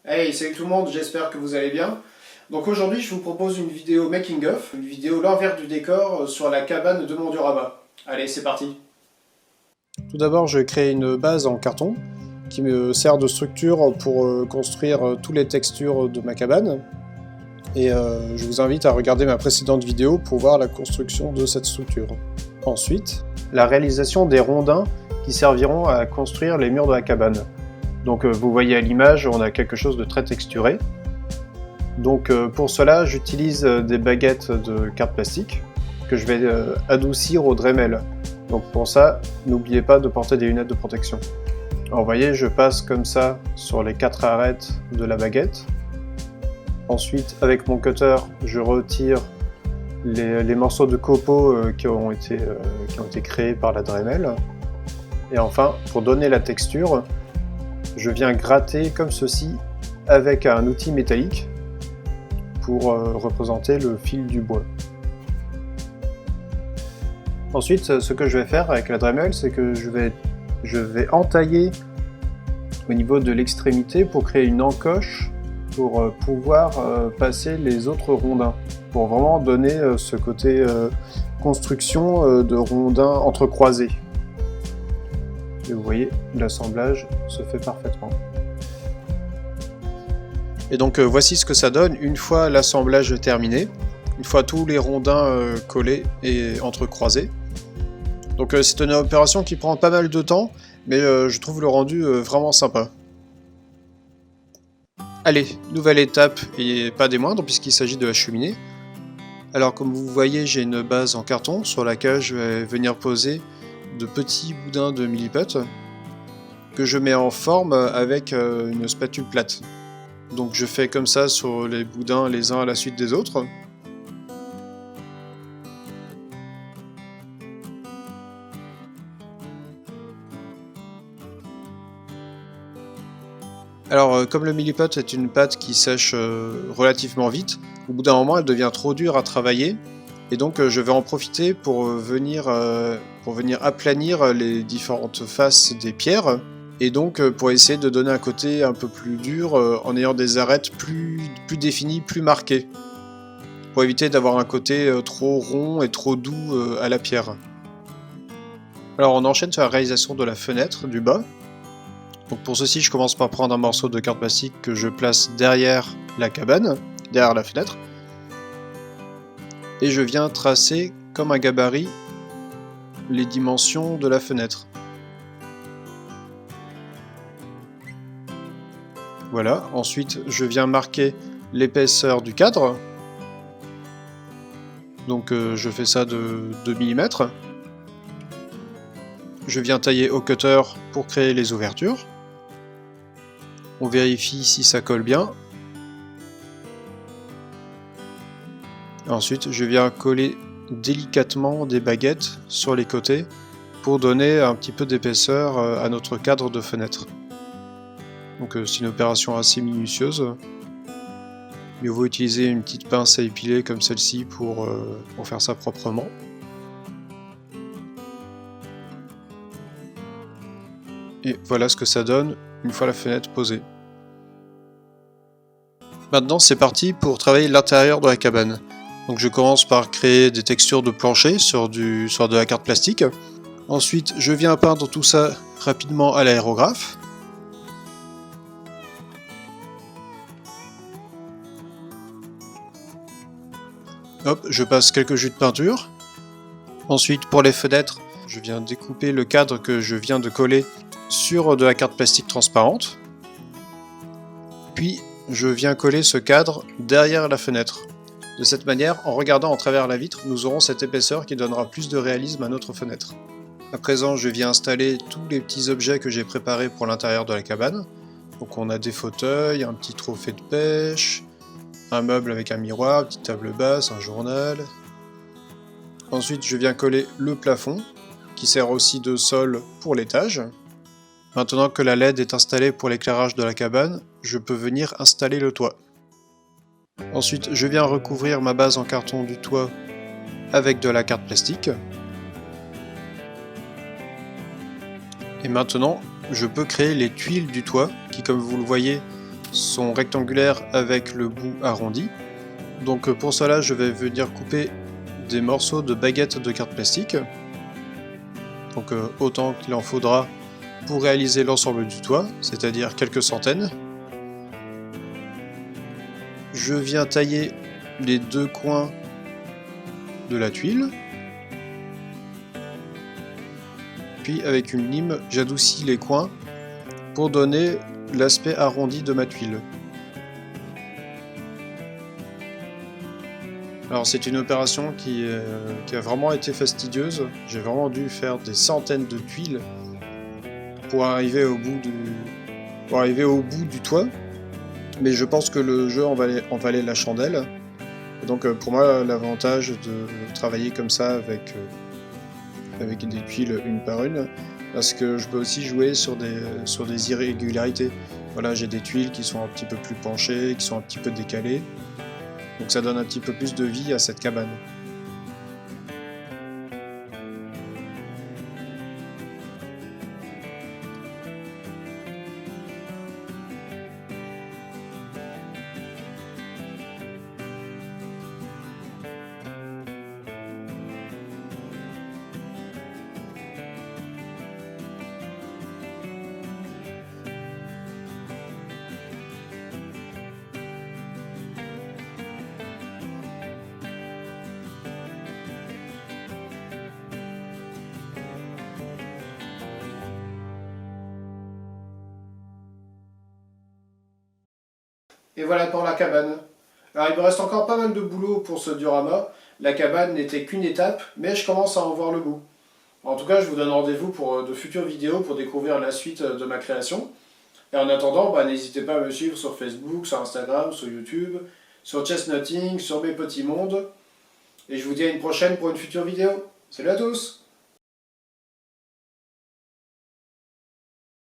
Hey, salut tout le monde, j'espère que vous allez bien. Donc aujourd'hui, je vous propose une vidéo making of, une vidéo l'envers du décor sur la cabane de Mont-du-Rabat. Allez, c'est parti. Tout d'abord, je vais créer une base en carton qui me sert de structure pour construire toutes les textures de ma cabane. Et je vous invite à regarder ma précédente vidéo pour voir la construction de cette structure. Ensuite, la réalisation des rondins qui serviront à construire les murs de la cabane. Donc vous voyez à l'image, on a quelque chose de très texturé. Donc pour cela, j'utilise des baguettes de carte plastique que je vais adoucir au Dremel. Donc pour ça, n'oubliez pas de porter des lunettes de protection. Alors vous voyez, je passe comme ça sur les 4 arêtes de la baguette. Ensuite, avec mon cutter, je retire les morceaux de copeaux qui ont été créés par la Dremel. Et enfin, pour donner la texture, je viens gratter comme ceci avec un outil métallique pour représenter le fil du bois. Ensuite, ce que je vais faire avec la Dremel, c'est que je vais entailler au niveau de l'extrémité pour créer une encoche pour pouvoir passer les autres rondins, pour vraiment donner ce côté construction de rondins entrecroisés. Et vous voyez, l'assemblage se fait parfaitement. Et donc voici ce que ça donne une fois l'assemblage terminé, une fois tous les rondins collés et entrecroisés. Donc c'est une opération qui prend pas mal de temps, mais je trouve le rendu vraiment sympa. Allez, nouvelle étape, et pas des moindres, puisqu'il s'agit de la cheminée. Alors comme vous voyez, j'ai une base en carton sur laquelle je vais venir poser de petits boudins de milliput que je mets en forme avec une spatule plate. Donc je fais comme ça sur les boudins les uns à la suite des autres. Alors comme le milliput est une pâte qui sèche relativement vite, au bout d'un moment elle devient trop dure à travailler. Et donc je vais en profiter pour venir aplanir les différentes faces des pierres, et donc pour essayer de donner un côté un peu plus dur en ayant des arêtes plus définies, plus marquées, pour éviter d'avoir un côté trop rond et trop doux à la pierre. Alors on enchaîne sur la réalisation de la fenêtre du bas. Donc pour ceci, je commence par prendre un morceau de carte plastique que je place derrière la cabane, derrière la fenêtre. Et je viens tracer comme un gabarit les dimensions de la fenêtre. Voilà, ensuite je viens marquer l'épaisseur du cadre. Donc je fais ça de 2 mm. Je viens tailler au cutter pour créer les ouvertures. On vérifie si ça colle bien. Ensuite, je viens coller délicatement des baguettes sur les côtés pour donner un petit peu d'épaisseur à notre cadre de fenêtre. Donc c'est une opération assez minutieuse. Mieux vaut utiliser une petite pince à épiler comme celle-ci pour faire ça proprement. Et voilà ce que ça donne une fois la fenêtre posée. Maintenant c'est parti pour travailler l'intérieur de la cabane. Donc je commence par créer des textures de plancher sur de la carte plastique. Ensuite je viens peindre tout ça rapidement à l'aérographe. Hop, je passe quelques jus de peinture. Ensuite pour les fenêtres, je viens découper le cadre que je viens de coller sur de la carte plastique transparente. Puis je viens coller ce cadre derrière la fenêtre. De cette manière, en regardant en travers la vitre, nous aurons cette épaisseur qui donnera plus de réalisme à notre fenêtre. À présent, je viens installer tous les petits objets que j'ai préparés pour l'intérieur de la cabane. Donc on a des fauteuils, un petit trophée de pêche, un meuble avec un miroir, une petite table basse, un journal. Ensuite, je viens coller le plafond, qui sert aussi de sol pour l'étage. Maintenant que la LED est installée pour l'éclairage de la cabane, je peux venir installer le toit. Ensuite, je viens recouvrir ma base en carton du toit avec de la carte plastique. Et maintenant, je peux créer les tuiles du toit qui, comme vous le voyez, sont rectangulaires avec le bout arrondi. Donc pour cela, je vais venir couper des morceaux de baguettes de carte plastique. Donc autant qu'il en faudra pour réaliser l'ensemble du toit, c'est-à-dire quelques centaines. Je viens tailler les deux coins de la tuile. Puis avec une lime, j'adoucis les coins pour donner l'aspect arrondi de ma tuile. Alors c'est une opération qui a vraiment été fastidieuse. J'ai vraiment dû faire des centaines de tuiles pour arriver au bout du toit. Mais je pense que le jeu en valait la chandelle. Et donc pour moi, l'avantage de travailler comme ça avec des tuiles une par une, parce que je peux aussi jouer sur des irrégularités. Voilà, j'ai des tuiles qui sont un petit peu plus penchées, qui sont un petit peu décalées. Donc ça donne un petit peu plus de vie à cette cabane. Et voilà pour la cabane. Alors il me reste encore pas mal de boulot pour ce diorama. La cabane n'était qu'une étape, mais je commence à en voir le bout. En tout cas, je vous donne rendez-vous pour de futures vidéos pour découvrir la suite de ma création. Et en attendant, n'hésitez pas à me suivre sur Facebook, sur Instagram, sur YouTube, sur Chessnutting, sur mes petits mondes. Et je vous dis à une prochaine pour une future vidéo. Salut à tous!